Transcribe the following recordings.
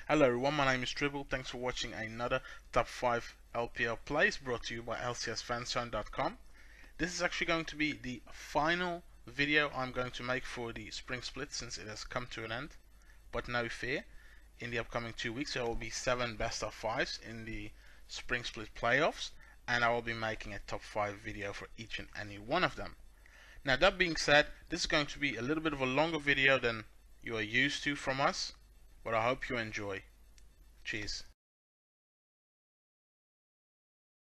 Hello everyone, my name is Dribble. Thanks for watching another Top 5 LPL plays brought to you by lcsfanzone.com. This is actually going to be the final video I'm going to make for the Spring Split since it has come to an end. But no fear, in the upcoming 2 weeks there will be 7 best of 5s in the Spring Split playoffs, and I will be making a top 5 video for each and any one of them. Now that being said, this is going to be a little bit of a longer video than you are used to from us, but I hope you enjoy. Cheers.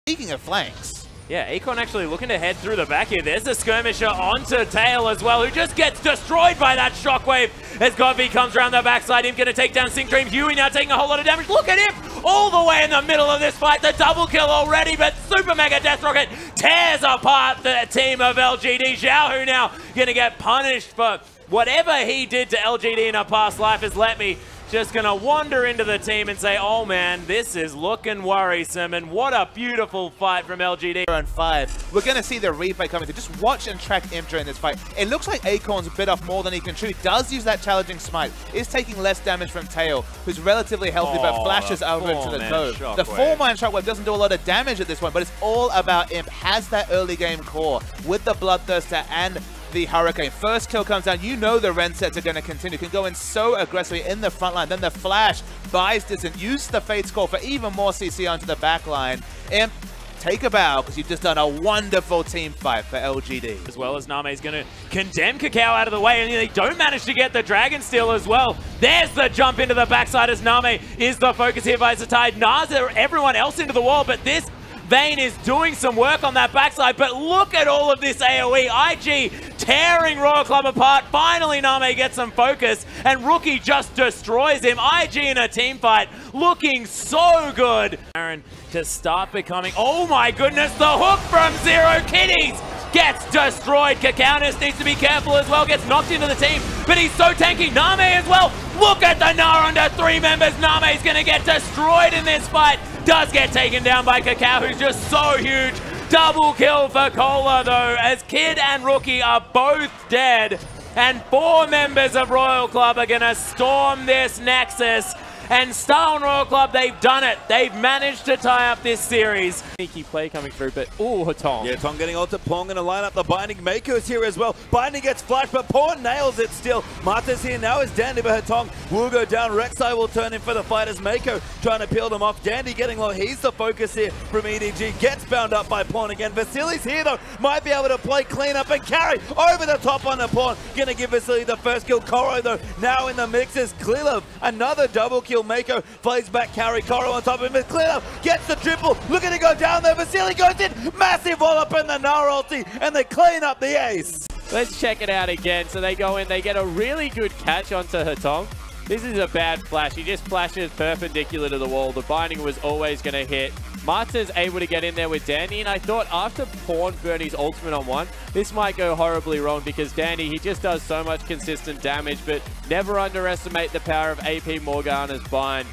Speaking of flanks. Yeah, Akon actually looking to head through the back here. There's the skirmisher onto Tail as well, who just gets destroyed by that shockwave as Godby comes around the backside. Him going to take down Sink Dream. Huey now taking a whole lot of damage. Look at him all the way in the middle of this fight. The double kill already, but Super Mega Death Rocket tears apart the team of LGD. Xiao Hu now going to get punished for whatever he did to LGD in a past life, as Let Me just going to wander into the team and say, oh man, this is looking worrisome, and what a beautiful fight from LGD. On 5. We're going to see the replay coming through. Just watch and track him during this fight. It looks like Acorn's bit off more than he can chew. Does use that challenging smite. Is taking less damage from Tail, who's relatively healthy, but flashes over into the cove. The 4-man shockwave doesn't do a lot of damage at this point, but it's all about Imp. Has that early game core with the Bloodthirster and the Hurricane. First kill comes down, you know the Ren sets are going to continue. Can go in so aggressively in the front line. Then the flash buys distance, use the Fate's Call for even more CC onto the back line. Imp, take a bow, because you've just done a wonderful team fight for LGD. As well as Name's going to condemn Cacao out of the way, and they don't manage to get the Dragon Steel as well. There's the jump into the backside as Name is the focus here by Zatide. Naza, everyone else into the wall, but this Vayne is doing some work on that backside, but look at all of this AoE. IG tearing Royal Club apart. Finally, Name gets some focus, and Rookie just destroys him. IG in a team fight, looking so good. Aaron to start becoming, oh my goodness, the hook from Zero Kitties gets destroyed. Cacao needs to be careful as well, gets knocked into the team, but he's so tanky. Name as well. Look at the Gnar under 3 members. Name's going to get destroyed in this fight. Does get taken down by Cacao, who's just so huge. Double kill for Cola, though, as Kid and Rookie are both dead. And 4 members of Royal Club are going to storm this Nexus. And Star and Royal Club, they've done it. They've managed to tie up this series. Sneaky play coming through, but ooh, Hatong. Yeah, Tong getting ult to Pong, gonna line up the Binding. Mako's here as well. Binding gets flashed, but Pawn nails it still. Marta's here now is Dandy, but Hatong will go down. Rek'Sai will turn in for the fight as Mako trying to peel them off. Dandy getting low. He's the focus here from EDG. Gets bound up by Pawn again. Vasily's here though. Might be able to play clean up and carry over the top on the Pawn. Gonna give Vasily the first kill. Koro though now in the mix is Clearlove. Another double kill. Mako plays back carry. Koro on top of him. Clearlove gets the triple. Looking to go down there. Vasily goes in. Massive wallop in the Gnar ulti, and they clean up the ace. Let's check it out again. So they go in, they get a really good catch onto Hatong. This is a bad flash. He just flashes perpendicular to the wall. The Binding was always going to hit. Marta's able to get in there with Dandy, and I thought after Pawn burned his ultimate on one, this might go horribly wrong because Dandy, he just does so much consistent damage, but never underestimate the power of AP Morgana's Bind.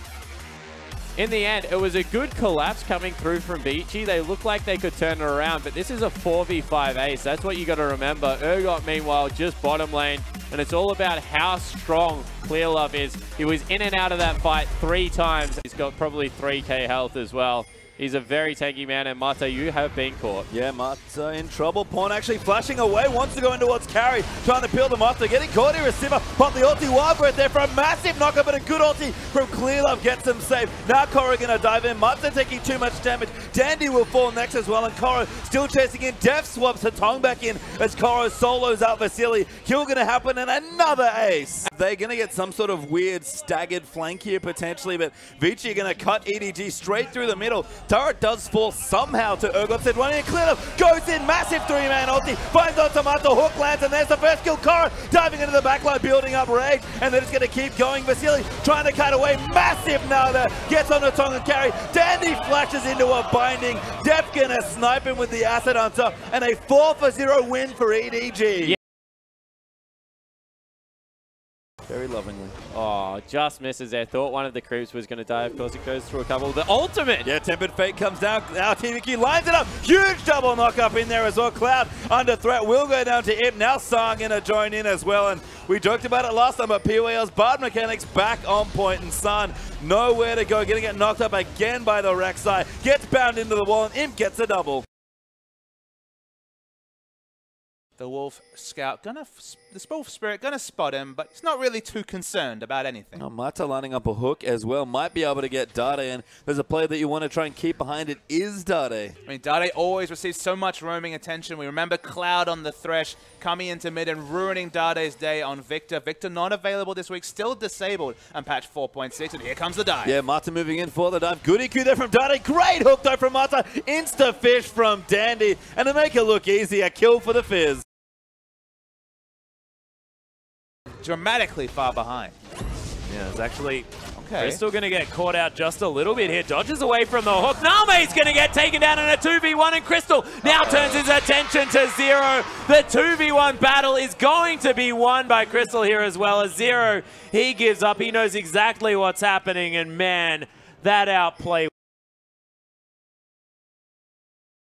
In the end, it was a good collapse coming through from Beachy. They look like they could turn it around, but this is a 4v5 ace. That's what you got to remember. Urgot, meanwhile, just bottom lane, and it's all about how strong Clearlove is. He was in and out of that fight 3 times. He's got probably 3k health as well. He's a very tanky man, and Mata, you have been caught. Yeah, Mata in trouble. Pawn actually flashing away, wants to go in towards carry, trying to peel the Mata, getting caught here as Simba. Pop the ulti wild breath there for a massive knockup, but a good ulti from Clearlove gets him safe. Now Koro gonna dive in. Mata taking too much damage. Dandy will fall next as well, and Koro still chasing in. Def swaps Hatong back in as Koro solos out Vasily. Kill gonna happen, and another ace. They're gonna get some sort of weird staggered flank here potentially, but Vici are gonna cut EDG straight through the middle. Turret does fall somehow to Urgot. Said one in, Clearlove goes in, massive 3-man ulti, finds on Tomato, hook lands, and there's the first kill. Koro diving into the backline, building up rage, and they're just going to keep going. Vasily trying to cut away, massive Nada, gets on the tongue and carry. Dandy flashes into a Binding. Def gonna snipe him with the Acid Hunter, and a 4-for-0 win for EDG. Yeah. very lovingly. Oh, just misses there. Thought one of the creeps was going to die. Of course, it goes through a couple. The ultimate! Yeah, Tempered Fate comes down. Now TVQ lines it up. Huge double knock up in there as well. Cloud under threat will go down to Imp. Now Sang going to join in as well. And we joked about it last time, but POL's Bard mechanics back on point. And Sun nowhere to go. Going to get knocked up again by the Rek'Sai. Gets bound into the wall and Imp gets a double. The Wolf Scout, the Wolf Spirit gonna spot him, but he's not really too concerned about anything. Oh, Mata lining up a hook as well. Might be able to get Dade, and there's a player that you want to try and keep behind it is Dade. I mean, Dade always receives so much roaming attention. We remember Cloud on the Thresh coming into mid and ruining Dade's day on Victor. Victor not available this week, still disabled on patch 4.6, and here comes the dive. Yeah, Mata moving in for the dive. Good EQ there from Dade. Great hook though from Mata. Insta fish from Dandy, and to make it look easy, a kill for the Fizz. Dramatically far behind. Yeah, it's actually... Okay. Crystal going to get caught out just a little bit here. Dodges away from the hook. Name's going to get taken down in a 2v1, and Crystal now turns his attention to Zero. The 2v1 battle is going to be won by Crystal here as well as Zero. He gives up. He knows exactly what's happening, and man, that outplay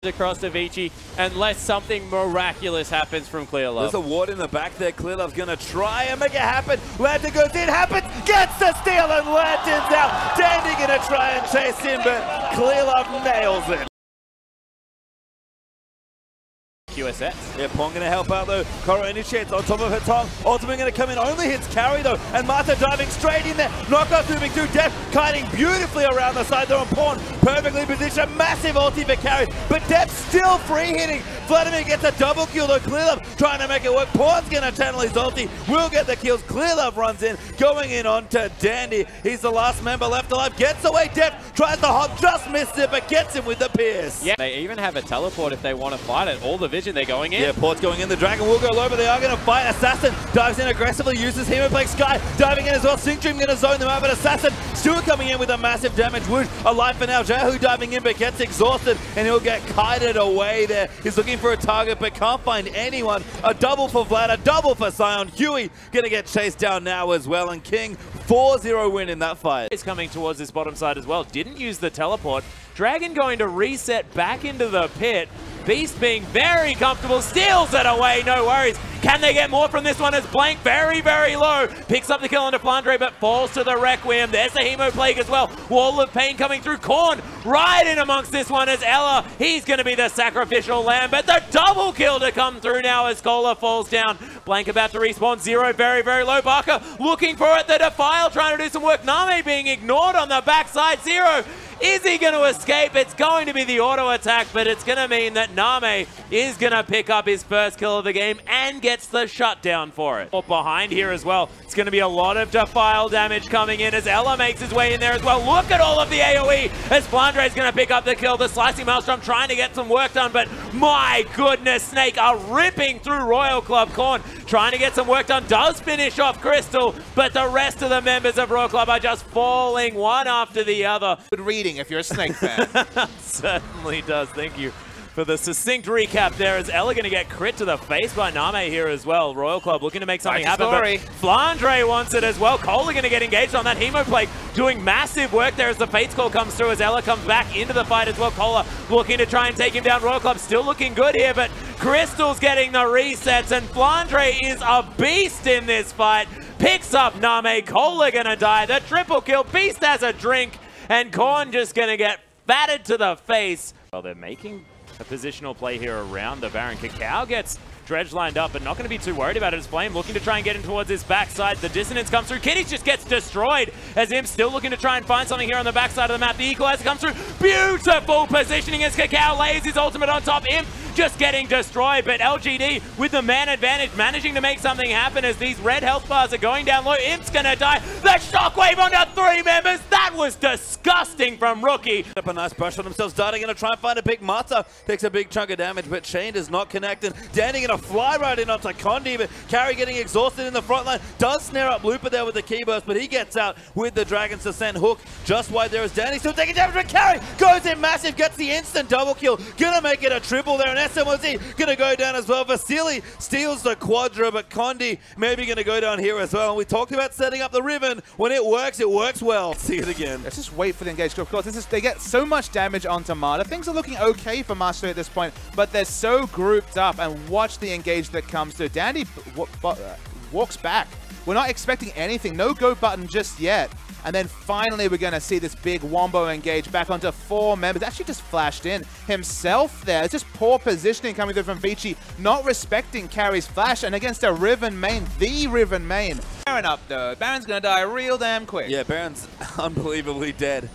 across to Vici, unless something miraculous happens from Clearlove. There's a ward in the back there. Clearlove's going to try and make it happen. Lantern goes in, happens, gets the steal, and Lantern's out. Dandy going to try and chase him, but Clearlove nails it. QSS. Yeah, Pong going to help out though. Koro initiates on top of her tongue. Ultimate going to come in, only hits carry though. And Mata diving straight in there. Knockout moving through Death, kiting beautifully around the side there on Pawn. Perfectly positioned, massive ulti for carry. But Death still free hitting. Vladimir gets a double kill though. Clearlove trying to make it work. Pawn's going to channel his ulti. Will get the kills. Clearlove runs in, going in onto Dandy. He's the last member left alive. Gets away Death, tries to hop, just missed it, but gets him with the pierce. Yeah, they even have a teleport if they want to fight it. All the vision, they're going in. Yeah, Port's going in. The Dragon will go low, but they are going to fight. Assassin dives in aggressively, uses Hemoplague Sky, diving in as well. Sync Dream going to zone them out, but Assassin still coming in with a massive damage. Woosh alive for now. Jahu diving in, but gets exhausted, and he'll get kited away there. He's looking for a target, but can't find anyone. A double for Vlad, a double for Sion. Huey going to get chased down now as well, and King 4-0 win in that fight. Is coming towards this bottom side as well. Didn't use the teleport. Dragon going to reset back into the pit. Beast being very comfortable, steals it away, no worries. Can they get more from this one as Blank very, very low. Picks up the kill onto Flandre, but falls to the Requiem. There's the Hemo Plague as well. Wall of Pain coming through. Korn right in amongst this one as Ella. He's going to be the sacrificial lamb, but the double kill to come through now as Cola falls down. Blank about to respawn. Zero very, very low. Barker looking for it. The Defile trying to do some work. Name being ignored on the backside. Zero. Is he going to escape? It's going to be the auto attack, but it's going to mean that Name is going to pick up his first kill of the game and gets the shutdown for it. Behind here as well, it's going to be a lot of Defile damage coming in as Ella makes his way in there as well. Look at all of the AoE as Flandre is going to pick up the kill. The Slicing Maelstrom trying to get some work done, but my goodness, Snake are ripping through Royal Club. Korn trying to get some work done, does finish off Crystal, but the rest of the members of Royal Club are just falling one after the other. Good reading if you're a Snake fan. Certainly does. Thank you for the succinct recap there as Ella going to get crit to the face by Name here as well. Royal Club looking to make something happen, but Flandre wants it as well. Cola going to get engaged on that Hemoplague, doing massive work there as the Fates Call comes through as Ella comes back into the fight as well. Cola looking to try and take him down. Royal Club still looking good here, but Crystal's getting the resets, and Flandre is a beast in this fight. Picks up Name. Cola going to die. The triple kill. Beast has a drink, and Korn just going to get batted to the face. Well, they're making a positional play here around the Baron. Cacao gets Dredge lined up, but not going to be too worried about it as Flame looking to try and get in towards his backside. The dissonance comes through. Kitties just gets destroyed as Imp still looking to try and find something here on the backside of the map. The Equalizer comes through. Beautiful positioning as Cacao lays his ultimate on top. Imp just getting destroyed, but LGD with the man advantage managing to make something happen as these red health bars are going down low. Imp's going to die. The shockwave onto 3 members. That That was disgusting from Rookie. Up a nice brush on themselves. Darting going to try and find a pick. Mata takes a big chunk of damage, but Shane does not connect. And Danny going to fly right in onto Condi, but Carry getting exhausted in the front line. Does snare up Looper there with the key burst, but he gets out with the Dragon's Descent hook. Just wide there is Danny still taking damage, but Carry goes in massive, gets the instant double kill. Gonna make it a triple there, and SMOZ gonna go down as well. Vasily steals the quadra, but Condi maybe gonna go down here as well. And we talked about setting up the Riven. When it works well. See it again. Let's just wait for the engage. Of course, they get so much damage onto Marta. Things are looking okay for Master at this point, but they're so grouped up, and watch the engage that comes through. Dandy walks back. We're not expecting anything. No go button just yet. And then finally, we're going to see this big Wombo engage back onto 4 members. Actually just flashed in himself there. It's just poor positioning coming through from Vici, not respecting Carry's flash, and against a Riven main, the Riven main. Baron up though. Baron's going to die real damn quick. Yeah, Baron's unbelievably dead.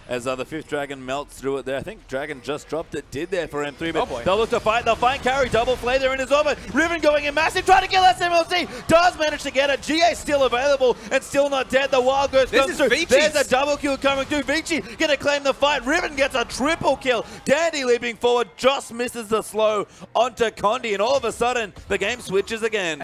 As the 5th Dragon melts through it there. I think Dragon just dropped it, did there for M3, but they'll look to fight. They'll find Carry, double flay there in his orbit. Riven going in massive, trying to kill SMLC. Does manage to get it. GA still available and still not dead. The Wild Ghost comes through. There's a double kill coming through. Vici gonna claim the fight. Riven gets a triple kill. Dandy leaping forward, just misses the slow onto Condi, and all of a sudden, the game switches again.